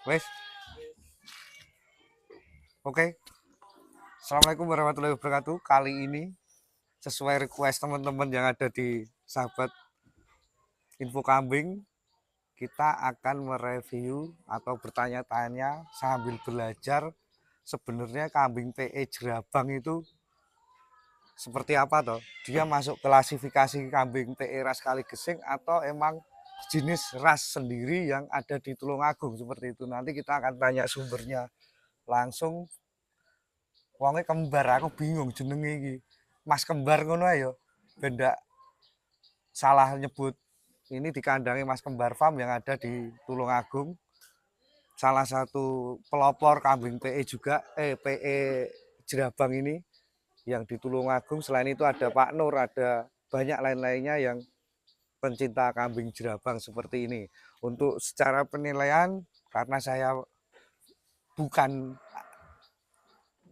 Wes, oke. Assalamualaikum warahmatullahi wabarakatuh. Kali ini sesuai request teman-teman yang ada di sahabat info kambing, kita akan mereview atau bertanya-tanya sambil belajar sebenarnya kambing PE Jerabang itu seperti apa toh? Dia masuk klasifikasi kambing PE ras Kaligesing atau emang jenis ras sendiri yang ada di Tulungagung seperti itu. Nanti kita akan tanya sumbernya langsung. Wonge kembar, aku bingung jenenge iki. Mas kembar ngono ae ya. Benda salah nyebut. Ini di kandangi Mas Kembar Farm yang ada di Tulungagung. Salah satu pelopor kambing PE juga, PE Jerabang ini yang di Tulungagung. Selain itu ada Pak Nur, ada banyak lain-lainnya yang pencinta kambing Jerabang seperti ini. Untuk secara penilaian, karena saya bukan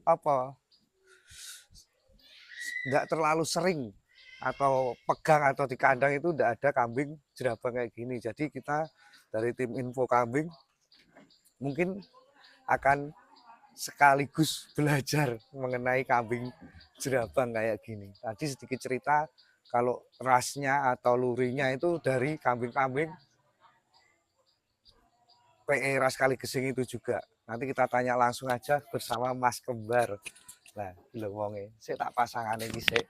apa nggak terlalu sering atau pegang atau di kandang itu tidak ada kambing Jerabang kayak gini. Jadi kita dari tim info kambing mungkin akan sekaligus belajar mengenai kambing Jerabang kayak gini. Tadi sedikit cerita kalau rasnya atau lurinya itu dari kambing-kambing PE ras Kaligesing itu juga. Nanti kita tanya langsung aja bersama Mas Kembar. Nah, lho wonge, saya tak pasangan ini sih.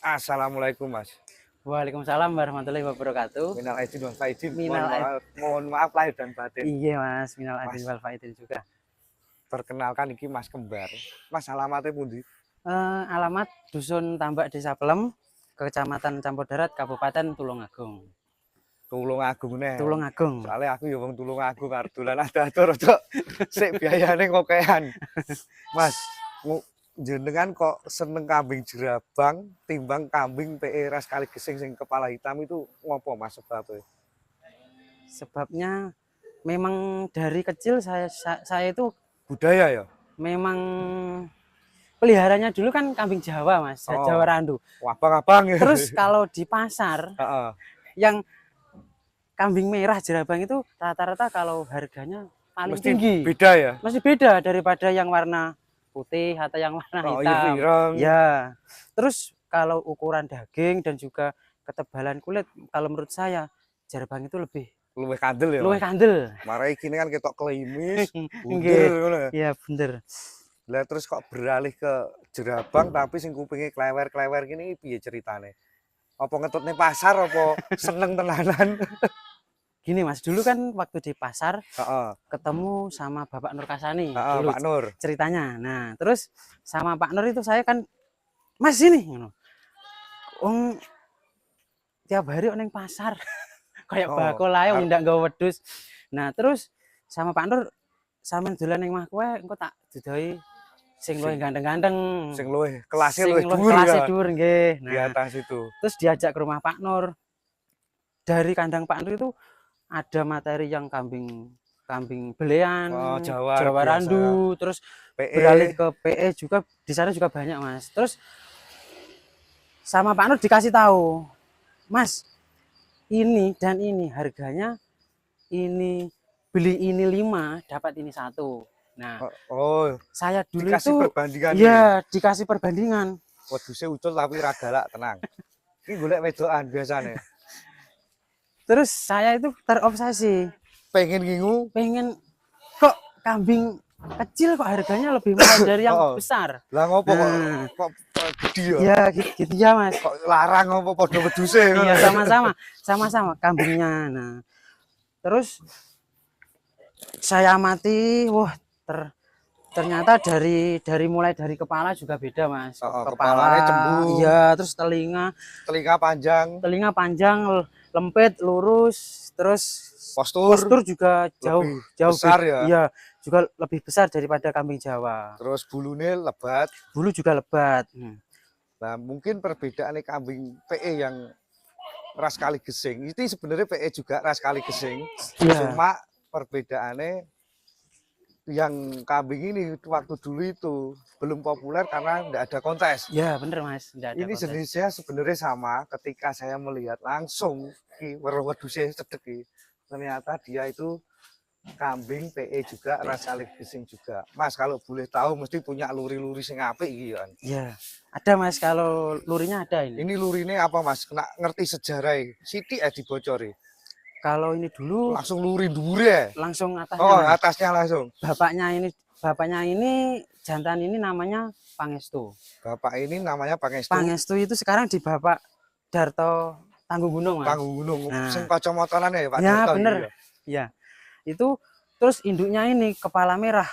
Assalamualaikum Mas. Waalaikumsalam warahmatullahi wabarakatuh. Minal aidin wal faizin. Minal Mohon maaf lahir dan batin. Iya mas, minal Mas, aidin wal faizin juga. perkenalkan iki Mas Kembar. Mas alamatnya pundi? Alamat Dusun Tambak Desa Pelem, Kecamatan Campur Darat, Kabupaten Tulungagung. Tulungagung nih. Tulungagung. Soalnya aku ya wong Tulungagung arep dolan atur cok. Sik biayane ngokean. Mas, jenengan kok seneng kambing Jerabang timbang kambing PE ras Kaligesing sing kepala hitam itu ngopo Mas sebabnya? Sebabnya memang dari kecil saya itu Budaya ya? memang peliharanya dulu kan kambing Jawa mas, Jawa Randu. Abang-abang ya. Terus kalau di pasar yang kambing merah Jerabang itu rata-rata kalau harganya paling mesti tinggi. Beda ya? Masih beda daripada yang warna putih atau yang warna hitam. Ya. Terus kalau ukuran daging dan juga ketebalan kulit, kalau menurut saya Jerabang itu lebih luwih kandel ya. Luwih kandel. Marai gini kan ketok klimis, bunder ngono. Iya, bener. Lah terus kok beralih ke Jerabang tapi sing kupinge klewer-klewer gini piye ceritane? Apa ngetutne pasar apa seneng tenanan? Gini mas, dulu kan waktu di pasar ketemu sama Bapak Nur Kasani dulu Pak Nur ceritanya. Nah terus sama Pak Nur itu saya kan mas ini tiap hari neng pasar kayak bakul aja ndak gawe wedhus. Nah terus sama Pak Nur sama dolan ning mah kowe engko tak didoi sing luwih ganteng-ganteng, sing luwih kelasnya luwih dhuwur kelasnya dhuwur nggih. Nah, di atas itu. Terus diajak ke rumah Pak Nur. Dari kandang Pak Nur itu ada materi yang kambing belean, Jawa Randu, terus beralih ke PE juga di sana juga banyak mas. Terus sama Pak Nur dikasih tahu, mas ini dan ini harganya ini beli ini 5 dapat ini 1. Nah, saya dulu dikasih itu perbandingan. Iya, dikasih perbandingan. Wedhuse ucul tapi ra galak, tenang. Iki golek wedokan biasanya. Terus saya itu terobsesi. Pengen kok kambing kecil kok harganya lebih murah dari yang besar. Lah ngopo kok gede ya? Ya gitu ya mas. Kok larang ngopo padha wedhuse ngono. Iya sama-sama kambingnya. Nah terus saya amati, wah ternyata mulai dari kepala juga beda mas. Kepalanya cembung. Iya, terus telinga panjang, lempit, lurus, terus postur juga jauh besar ya. Iya, juga lebih besar daripada kambing Jawa. Terus bulunya lebat. Bulu juga lebat. Nah, mungkin perbedaan kambing PE yang ras Kaligesing itu sebenarnya PE juga ras Kaligesing. Cuma perbedaannya yang kambing ini waktu dulu itu belum populer karena tidak ada kontes. Ya bener Mas, tidak ada Ini kontes. jenisnya sebenarnya sama. Ketika saya melihat langsung wedhusnya cedek, ternyata dia itu kambing PE juga, ras Alif Bising juga. Mas kalau boleh tahu mesti punya luri-luri sing apik iki kan. Ya, ada Mas, kalau lurinya ada ini. Ini lurine apa Mas? Kena ngerti sejarah sithik dibocori. Kalau ini dulu Langsung luri dhuwure. langsung atasnya Oh, Mas. atasnya langsung. Bapaknya ini jantan ini namanya Pangestu. Bapak ini namanya Pangestu. Pangestu itu sekarang di Bapak Darto Tanggung Gunung Mas. Tanggung Gunung. Nah. Sing kacamatane ya Pak Ya Darto. bener. Ya. Itu terus induknya ini kepala merah,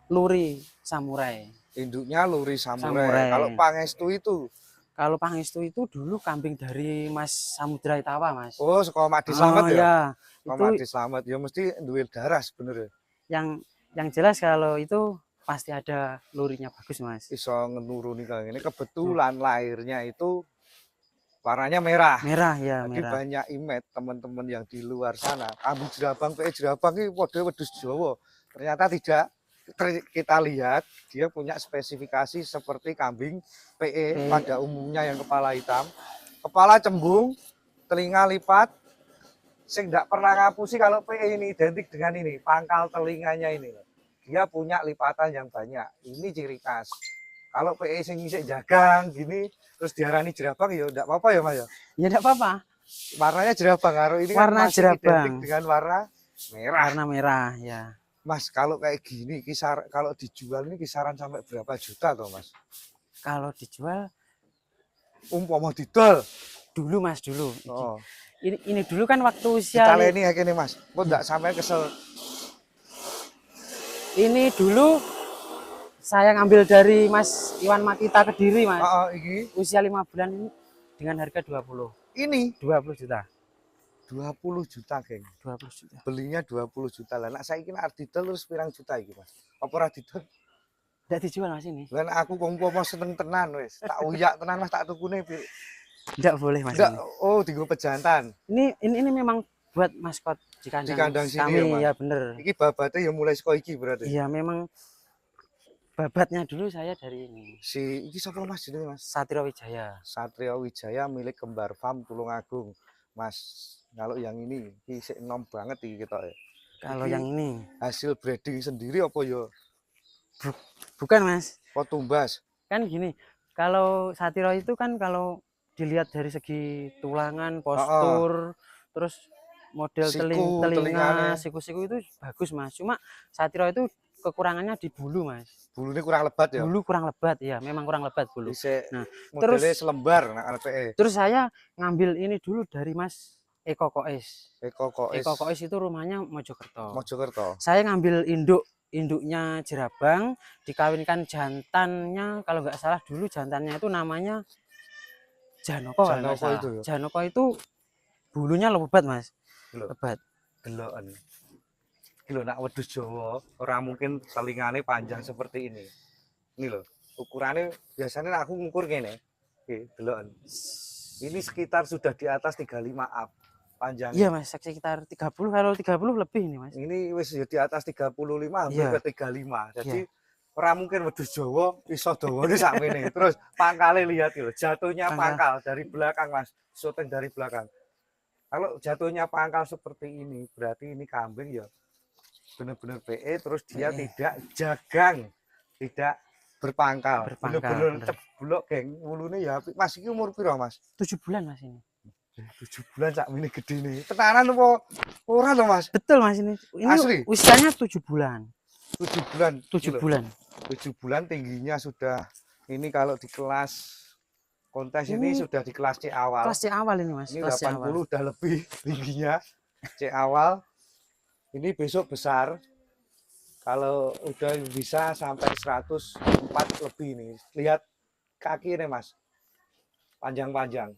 luri samurai. Induknya luri samurai. Kalau Pangestu itu? Kalau Pangestu itu dulu kambing dari Mas Samudra Itawa Mas. Oh, sekolah Madi Slamet ya? Ya. Itu Madi Slamet ya mesti duwe darah sebenarnya. Yang jelas kalau itu pasti ada lurinya bagus Mas. Iso ngenuruni kayak ini. Kebetulan lahirnya itu warnanya merah. Merah ya. Jadi merah. banyak imet teman-teman yang di luar sana. Kambing jerabang, PE jerabang ini padha wedhus Jawa. Ternyata tidak. Kita lihat dia punya spesifikasi seperti kambing PE pada umumnya yang kepala hitam, kepala cembung, telinga lipat. Sing tidak pernah ngapusi kalau PE ini identik dengan ini, pangkal telinganya ini. Dia punya lipatan yang banyak. Ini ciri khas. Kalau PE sing isik jagang gini terus diarani jerabang ya enggak apa-apa ya Mas ya. Ya enggak apa-apa. Warnanya jerabang, karo ini warna kan jerabang identik dengan warna merah. Warna merah ya. Mas, kalau kayak gini kalau dijual ini kisaran sampai berapa juta toh Mas? Kalau dijual umpama didol dulu Mas dulu. Oh. Ini dulu kan waktu usia Ditaleni ya kene Mas. Kok enggak sampai kesel. Ini dulu saya ngambil dari Mas Iwan Makita Kediri Mas. Iki usia 5 bulan ini dengan harga 20. Ini 20 juta. 20 juta, geng. 20 juta. Belinya 20 juta lah. Nak saiki nek didol terus pirang juta iki, Mas? Apa ora didol? Ndak dijual Mas ini. Lah aku umpama seneng tenan wis, tak uyak tenan Mas, tak tukune piye? Ndak boleh Mas. Nggak, oh dienggo pejantan. Ini memang buat maskot di kandang, sini kami ya, ya bener. Iki babatnya ya mulai saka iki berarti. Iya memang babatnya dulu saya dari ini. Iki sapa Mas jenenge Mas? Satrio Wijaya. Satrio Wijaya milik Kembar Farm Tulungagung. Mas, kalau yang ini sik enom banget iki ketok. Kalau yang ini hasil breeding sendiri apa ya? Bukan Mas. Kok tumbas? Kan gini, kalau Satrio itu kan kalau dilihat dari segi tulangan, postur, terus model telinga, siku-siku itu bagus Mas. Cuma Satrio itu kekurangannya di bulu Mas. Bulunya kurang lebat ya? Bulu kurang lebat ya, memang kurang lebat bulu. Nah, terus selembar LPE. Terus saya ngambil ini dulu dari Mas Eko Kois. Eko Kois itu rumahnya Mojokerto. Mojokerto. Saya ngambil induknya jerabang, dikawinkan jantannya, kalau nggak salah dulu jantannya itu namanya Janoko. Janoko itu. Ya? Janoko itu bulunya lebat Mas. Lebat. Gelokan. Lho nak wedhus Jawa ora mungkin telingane panjang seperti ini. Ini loh, ukurannya biasanya aku ngukur gini. Oke, deloken. Ini sekitar sudah di atas 35 up panjangnya. Iya Mas, sekitar 30, kalau 30 lebih ini Mas. Ini wis di atas 35 hampir ke 35. Jadi ora mungkin wedhus Jawa iso dawane sakmene. Terus pangkale lihat lho, jatuhnya pangkal dari belakang Mas. Syuting dari belakang. Kalau jatuhnya pangkal seperti ini, berarti ini kambing ya benar-benar PE, terus dia tidak jagang, tidak berpangkal, benar-benar ceblok geng. Wulune ya Mas, iki umur piro Mas? 7 bulan Mas ini. 7 bulan sak mini gede nih. Tenanan apa ora to Mas? Betul Mas ini. Ini asli? Usianya 7 bulan. 7 bulan. 7 bulan. 7 bulan tingginya sudah ini kalau di kelas kontes ini sudah di kelas C awal. Kelas C awal ini Mas. Ini 80 udah lebih tingginya. C awal. Ini besok besar. Kalau udah bisa sampai 104 lebih nih. Lihat kaki ini Mas. Panjang-panjang.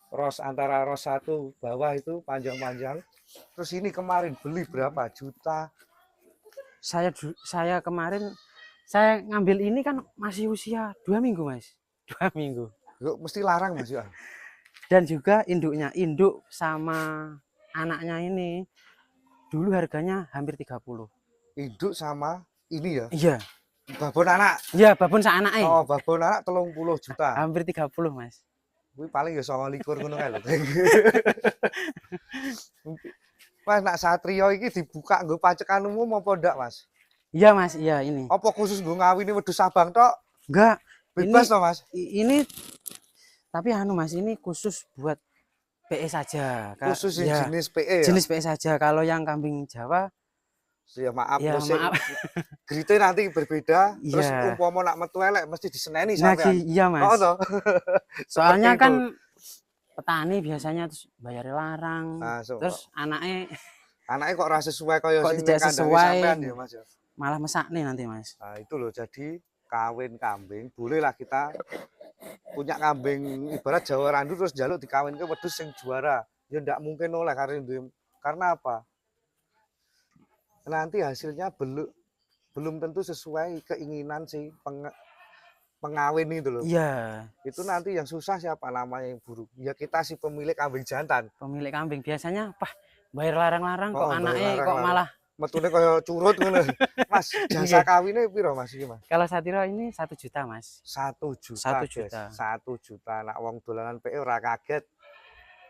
Ros antara ros 1 bawah itu panjang-panjang. Terus ini kemarin beli berapa juta? Saya kemarin saya ngambil ini kan masih usia 2 minggu Mas. 2 minggu. Yuk, mesti larang Mas ya. Dan juga induknya, induk sama anaknya ini dulu harganya hampir 30. induk sama ini ya. Iya. Babon anak. Iya, babon sak anake. Oh, babon anak 30 juta. Hampir 30, Mas. Kuwi paling ya 29 ngono kae lho. Mas, nak Satrio iki dibuka nggo pacekan umum apa ndak, Mas? Iya, Mas. Iya, ini. Apa khusus nggo ngawini wedhus Sabang tok? Enggak. Bebas toh, Mas? Ini tapi anu Mas, ini khusus buat PE saja. Khusus ya, jenis PE ya? jenis PE saja. Kalau yang kambing Jawa Ya maaf, ya maaf. Grite nanti berbeda, terus Iya. umpama nak metu elek mesti diseneni Nah, sampean. iya Mas. Oh toh. Soalnya Seperti kan itu. petani biasanya terus bayar larang, Nah, so, terus anaknya anaknya kok ora sesuai kaya kok sing tidak kandhange sesuai, sampean ya, Mas ya. malah mesak nih nanti Mas. Nah, itu loh, jadi kawin kambing, bolehlah kita punya kambing ibarat Jawa Randu terus jaluk dikawin ke wedhus sing juara. Ya ndak mungkin oleh karena apa? Nanti hasilnya belum tentu sesuai keinginan si pengawin itu loh. Iya. Itu nanti yang susah siapa namanya yang buruk? Ya kita si pemilik kambing jantan. Pemilik kambing biasanya bayar larang-larang kok Bayar anaknya kok larang-larang. malah Metune kaya curut ngono. Mas, jasa kawinnya piro Mas iki, Mas? kalau Satiro ini 1 juta Mas. 1 juta. 1 guys. juta. 1 juta. Nak wong dolanan PE ora kaget.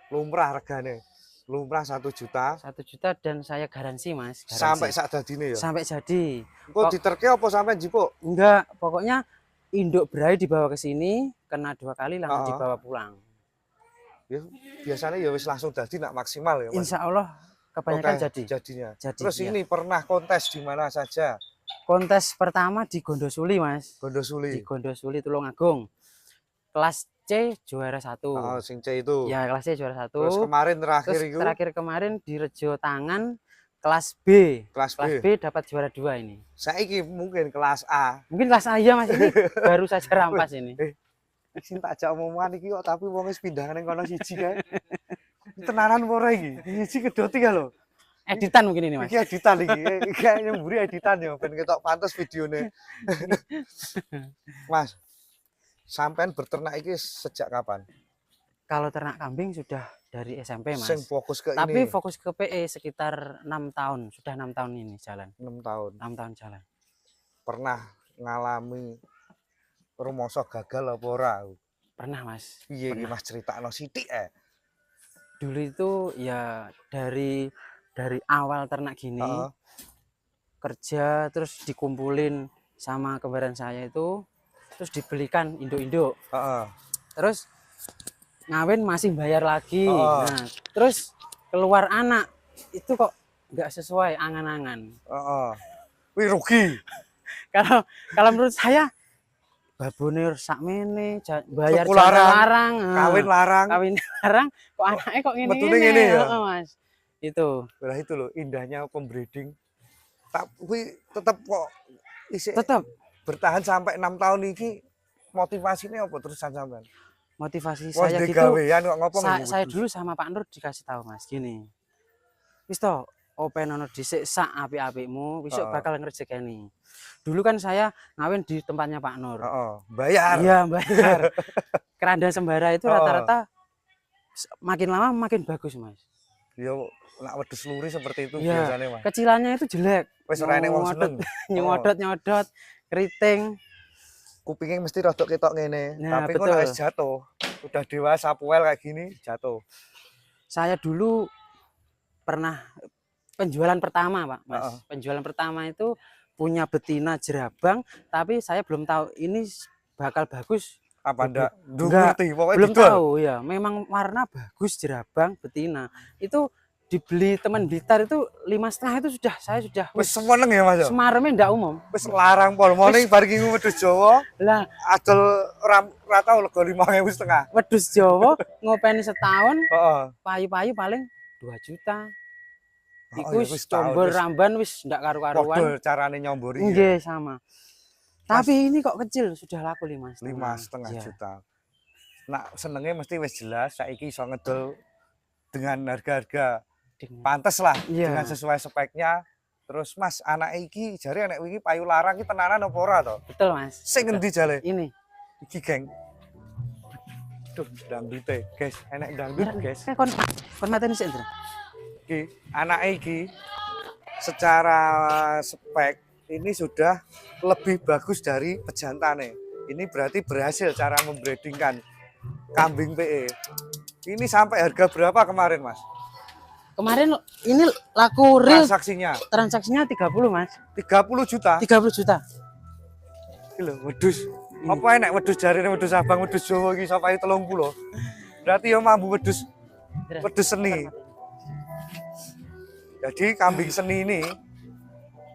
Lumrah regane. Lumrah 1 juta. 1 juta dan saya garansi Mas. Garansi. Sampai sak dadine ya. Sampai jadi. Kok diterke apa sampai jipuk? Enggak, pokoknya induk berai dibawa ke sini, kena 2 kali langsung dibawa pulang. Ya, biasanya ya wis langsung dadi nak maksimal ya, Mas. Insya Allah kebanyakan jadinya. Jadi, Terus iya. ini pernah kontes di mana saja? Kontes pertama di Gondosuli Mas. Di Gondosuli. Gondosuli Tulungagung. Kelas C juara 1. Oh, sing C itu. Ya, kelas C juara 1. Terus kemarin terakhir itu terakhir kemarin di Rejo Tangan kelas B. kelas B dapat juara 2 ini. Saiki mungkin kelas A. Mungkin kelas A ya Mas, ini baru saja rampas ini. Sing tak jak omongan iki kok tapi wong wis pindah ning kono siji kae. Tenanan apa ora iki? Siji kedoti ya lho. Editan mungkin ini Mas. Iki editan iki. Iki nyemburi editan ya ben ketok pantes videone. Mas, sampean berternak iki sejak kapan? Kalau ternak kambing sudah dari SMP Mas. Sing fokus ke Tapi ini. fokus ke PE sekitar 6 tahun. Sudah 6 tahun ini jalan. 6 tahun. 6 tahun jalan. Pernah ngalami rumoso gagal apa ora? Pernah Mas. Piye iki Mas critakno sithik Dulu itu ya dari awal ternak gini kerja terus dikumpulin sama kembaran saya itu terus dibelikan induk-induk. Terus ngawin masih bayar lagi. Nah, terus keluar anak itu kok nggak sesuai angan-angan. Wih rugi. Kalau menurut saya babone sakmene bayar Tuku larang, kawin larang, kok anaknya kok Betulnya ngene ya? Mas. Itu. Nah itu loh indahnya pembreeding. Tapi tetap kok Tetap bertahan sampai 6 tahun ini motivasinya apa terusan sampean? motivasi saya gitu. Saya dulu sama Pak Nur dikasih tahu Mas gini. Wis to, open ono dhisik sak apik-apikmu, besok bakal ngrejekeni. Dulu kan saya ngawin di tempatnya Pak Nur. Bayar. Iya, bayar. Keranda sembara itu rata-rata makin lama makin bagus, Mas. Ya, nak wedhus luri seperti itu ya, biasanya, Mas. Kecilannya itu jelek. Wis ora enek wong seneng. Nyodot, keriting. Kupingnya mesti rodok ketok ngene. Nah, tapi kok wis jatuh. Udah dewasa puel kayak gini, jatuh. Saya dulu pernah penjualan pertama, Pak, Mas. Penjualan pertama itu punya betina jerabang, tapi saya belum tahu ini bakal bagus apa ndak? Belum tahu ya. Memang warna bagus jerabang betina. Itu dibeli teman Blitar itu 5,5 itu saya sudah wis seneng ya Mas. Semareme ndak umum. Wis larang pol morning bar ki wedhus Jawa. Lah adol ora tau lega 5,5. Wedhus Jawa ngopeni setahun. Payu-payu paling 2 juta. Iku combor ramban wis ndak karu-karuan. Padha carane nyombori. Nggih, sama. Tapi ini kok kecil sudah laku 5,5 juta. Nak senenge mesti wis jelas saiki iso ngedol dengan harga-harga pantes lah dengan sesuai speknya. Terus Mas, anak iki jare anak iki payu larang iki tenanan apa ora to? Betul Mas. Sing ngendi jale? Ini. Iki geng. Duh, dangdute, guys. Enek dangdut, guys. Kon mateni sik, Ndra. Iki anake iki secara spek ini sudah lebih bagus dari pejantannya. Ini berarti berhasil cara membreedingkan kambing PE. Ini sampai harga berapa kemarin, Mas? Kemarin ini laku real transaksinya 30, Mas. 30 juta. 30 juta. Iki lho, wedhus. Apa enek wedhus jarine wedhus Abang, wedhus Jawa iki sopae 30. Berarti ya mambu wedhus seni. Jadi kambing seni ini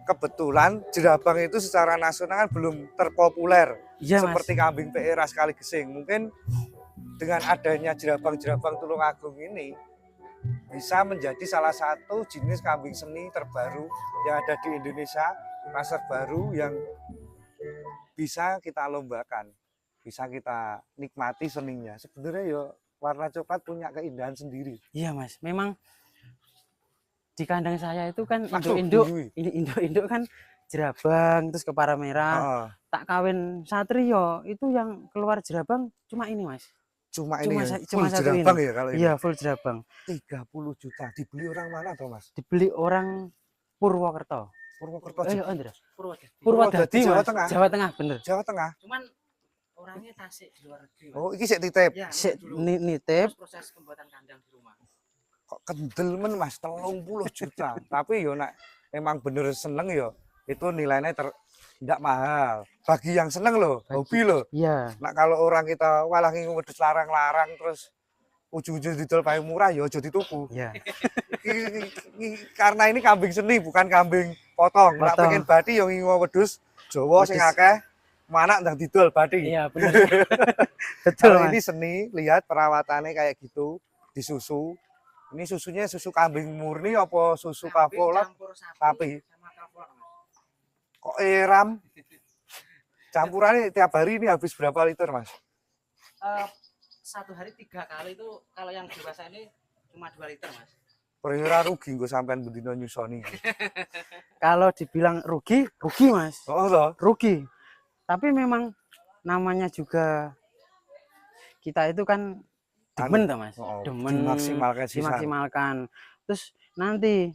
kebetulan Jerabang itu secara nasional kan belum terpopuler seperti kambing PE ras kali gesing. Mungkin dengan adanya Jerabang Tulungagung ini bisa menjadi salah satu jenis kambing seni terbaru yang ada di Indonesia, ras terbaru yang bisa kita lombakan, bisa kita nikmati seninya. Sebenarnya ya warna coklat punya keindahan sendiri. Iya, Mas. Memang di kandang saya itu kan induk kan Jerabang, terus kepala merah. Tak kawin Satrio itu yang keluar Jerabang cuma ini, Mas. Cuma full Jerabang ya kalau ini. Iya, full Jerabang. 30 juta. Dibeli orang mana toh, Mas? Dibeli orang Purwokerto. Purwodadi, Jawa Tengah, bener. Jawa Tengah. Cuman orangnya tasik di luar negeri, Mas. Oh, iki sik titip. Ya, sik nitip. Proses pembuatan kandang di rumah. Kok kendel men, Mas, 30 juta. Tapi yo nek memang bener seneng yo, itu nilainya tidak mahal. Bagi yang seneng loh, hobi loh. Iya. Nah kalau orang kita walah ngingu wedhus larang-larang terus ujung-ujung didol paling murah ya aja dituku. Iya. Karena ini kambing seni bukan kambing potong. Nek pengen bathi yo ngingu wedhus Jawa sing akeh mana ndang didol bathi. Iya, bener. Betul, Mas. Ini seni, lihat perawatannya kayak gitu, disusu. Ini susunya susu kambing murni apa susu kavolak? Sapi. Kok eram? Campurannya tiap hari ini habis berapa liter, Mas? Satu hari 3 kali itu kalau yang dewasa ini cuma 2 liter, Mas. Perkira rugi gue sampean bendino nyusoni. Kalau dibilang rugi, Mas. Oh, toh? Rugi. Tapi memang namanya juga kita itu kan demen toh, Mas. Demen dimaksimalkan. Terus nanti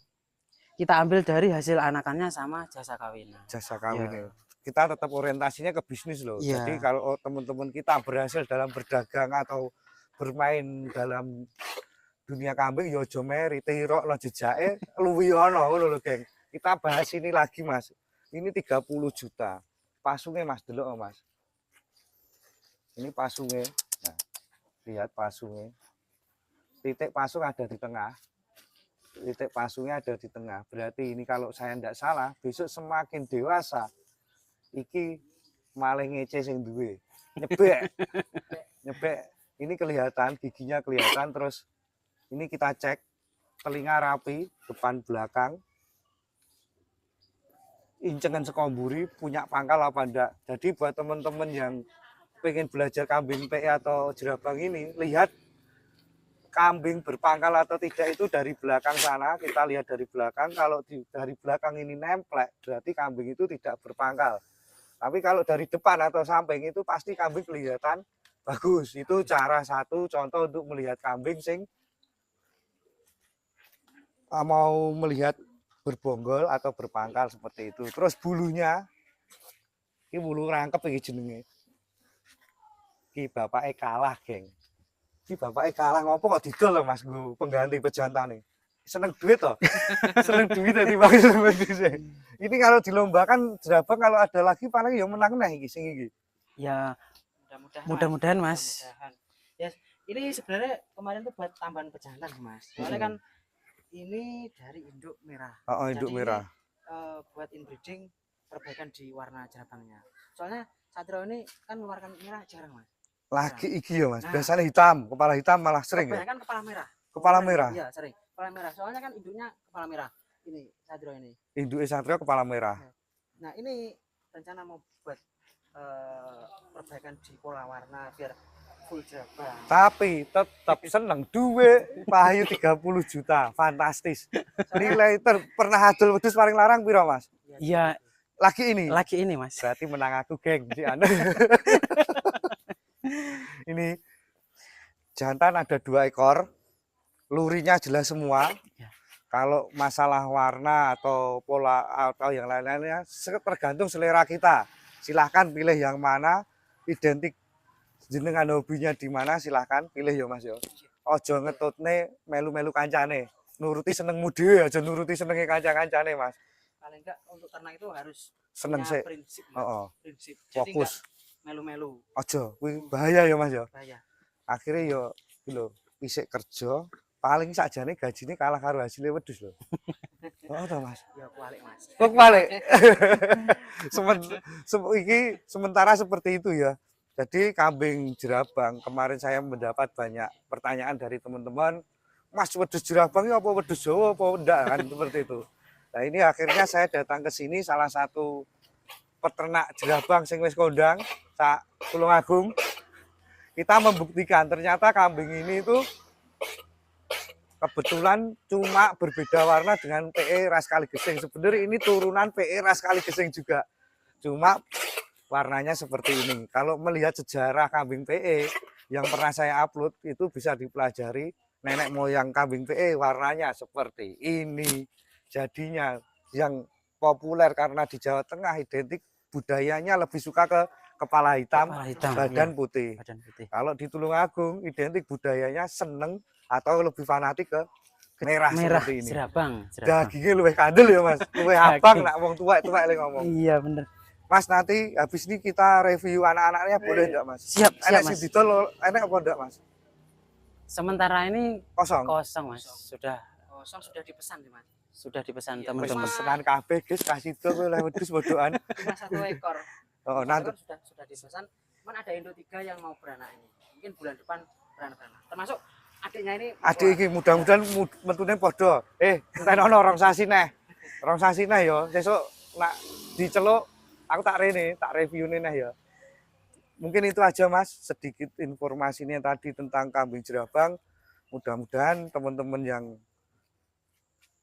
kita ambil dari hasil anakannya sama jasa kawin. Jasa kawin. Ya. Kita tetap orientasinya ke bisnis loh. Ya. Jadi kalau teman-teman kita berhasil dalam berdagang atau bermain dalam dunia kambing, yo aja meri tirok lo jejake luwi ono ngono lho, Geng. Kita bahas ini lagi, Mas. Ini 30 juta. Pasungnya, Mas, delok, Mas. Ini pasungnya. Nah, lihat pasungnya. Titik pasung ada di tengah. Titik pasungnya ada di tengah. Berarti ini kalau saya tidak salah, besok semakin dewasa iki malah ngece sing duwe. Nyebek. Ini kelihatan, giginya kelihatan, terus ini kita cek telinga rapi, depan belakang. Incengan sekomburi, punya pangkal apa enggak. Jadi buat teman-teman yang pengen belajar kambing PE atau Jerabang ini, lihat kambing berpangkal atau tidak itu dari belakang sana. Kita lihat dari belakang, kalau dari belakang ini nemplek, berarti kambing itu tidak berpangkal. Tapi kalau dari depan atau samping itu pasti kambing kelihatan bagus. Itu cara satu contoh untuk melihat kambing sing mau melihat berbonggol atau berpangkal seperti itu. Terus bulunya, ini bulu rangkep ini jenenge. Ini bapaknya kalah, Geng. Ini bapaknya kalah ngopo kok didol loh, Mas, gue pengganti pejantan nih. Seneng duit toh. Seneng duit tadi bang. Ini kalau dilombakan Jerabang kalau ada lagi paling ya menang nih iki sing iki. Ya, mudah-mudahan, Mas. Ya, ini sebenarnya kemarin tuh buat tambahan pejantan, Mas. Soalnya kan ini dari induk merah. Oh, induk merah. Buat inbreeding perbaikan di warna Jerabangnya. Soalnya Satrio ini kan mengeluarkan merah jarang, Mas. Lagi iki ya, Mas. Nah, biasanya hitam, kepala hitam malah sering ya. Kan kepala merah. Kepala merah. Iya, sering. Kepala merah. Soalnya kan induknya kepala merah. Ini Satrio ini. Induk Satrio kepala merah. Nah, ini rencana mau buat perbaikan di pola warna biar full Jerabang. Tapi tetap seneng duwe payu 30 juta. Fantastis. Nilai pernah adol wedhus paling larang piro, Mas? Iya. Lagi ini, Mas. Berarti menang aku, Geng. Si Anda. Ini jantan ada 2 ekor. Lurinya jelas semua. Kalau masalah warna atau pola atau yang lain-lainnya tergantung selera kita. Silahkan pilih yang mana, identik jenengan hobinya di mana, silahkan pilih ya Mas ya. Ojo ngetutne melu-melu kancane. Nuruti senengmu dhewe aja nuruti senenge kanca-kancane Mas. Paling enggak untuk ternak itu harus Seneng punya sih. prinsip, Heeh. prinsip. Jadi Fokus. melu-melu. Ojo, kuwi bahaya ya Mas ya. Bahaya. Akhirnya yo iki lho, isik kerja paling sakjane gajine kalah karo hasilnya wedhus lho. Oh toh Mas. Ya kualik Mas. Kok balik? Sementara seperti itu ya. Jadi kambing jerabang kemarin saya mendapat banyak pertanyaan dari teman-teman, Mas wedhus jerabang ya apa wedhus Jawa apa enggak kan seperti itu. Nah ini akhirnya saya datang ke sini salah satu peternak jerabang sing wis kondang sak Tulungagung. Kita membuktikan ternyata kambing ini itu kebetulan cuma berbeda warna dengan PE ras Kaligesing. Sebenarnya ini turunan PE ras Kaligesing juga. Cuma warnanya seperti ini. Kalau melihat sejarah kambing PE yang pernah saya upload itu bisa dipelajari nenek moyang kambing PE warnanya seperti ini. Jadinya yang populer karena di Jawa Tengah identik budayanya lebih suka ke kepala hitam, badan, iya. putih. Badan putih. Kalau di Tulungagung identik budayanya seneng atau lebih fanatik ke merah seperti ini. Jerabang. Dagingnya luwih kandel ya Mas. Luwih abang nak wong tuwek-tuwek ngomong. Iya bener. Mas nanti habis ini kita review anak-anaknya boleh enggak Mas? Siap Enak Mas. sing didol enak apa enggak Mas? Sementara ini Kosong Mas. Sudah dipesan nih Mas. Sudah dipesan wis teman-teman. pesenan kabeh guys, kasih dol oleh wedhus bodohan. Cuma 1 ekor. Oh, nanti Sudah dipesan. Cuman ada Indo 3 yang mau beranak ini. Mungkin bulan depan beranak. Termasuk adiknya ini. adik iki mudah-mudahan metune padha. Entek ono rong sasi neh. Rong sasi neh ya. Sesuk nak diceluk aku tak review neh ya. Mungkin itu aja Mas, sedikit informasinya tadi tentang kambing jerabang. Mudah-mudahan teman-teman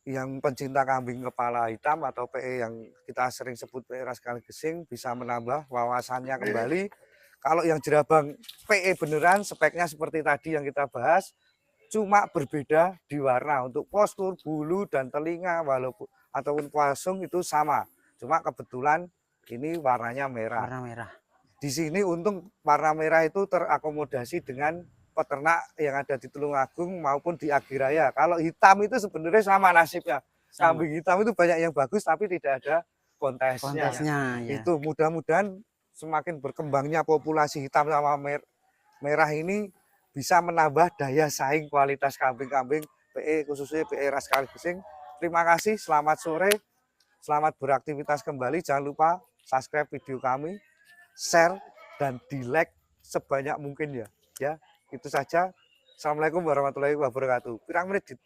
yang pencinta kambing kepala hitam atau PE yang kita sering sebut PE ras Kaligesing bisa menambah wawasannya kembali. Kalau yang jerabang PE beneran speknya seperti tadi yang kita bahas, cuma berbeda di warna. Untuk postur, bulu dan telinga walaupun ataupun kuasung itu sama. Cuma kebetulan ini warnanya merah. Warna merah. Di sini untung warna merah itu terakomodasi dengan peternak yang ada di Tulungagung maupun di Agiraya. Kalau hitam itu sebenarnya sama nasibnya. Kambing hitam itu banyak yang bagus tapi tidak ada kontesnya. Ya. Itu mudah-mudahan semakin berkembangnya populasi hitam sama merah ini bisa menambah daya saing kualitas kambing-kambing PE khususnya PE ras Kaligesing. Terima kasih, selamat sore, selamat beraktivitas kembali. Jangan lupa subscribe video kami, share dan di like sebanyak mungkin ya. Itu saja. Assalamualaikum warahmatullahi wabarakatuh. Pirang menit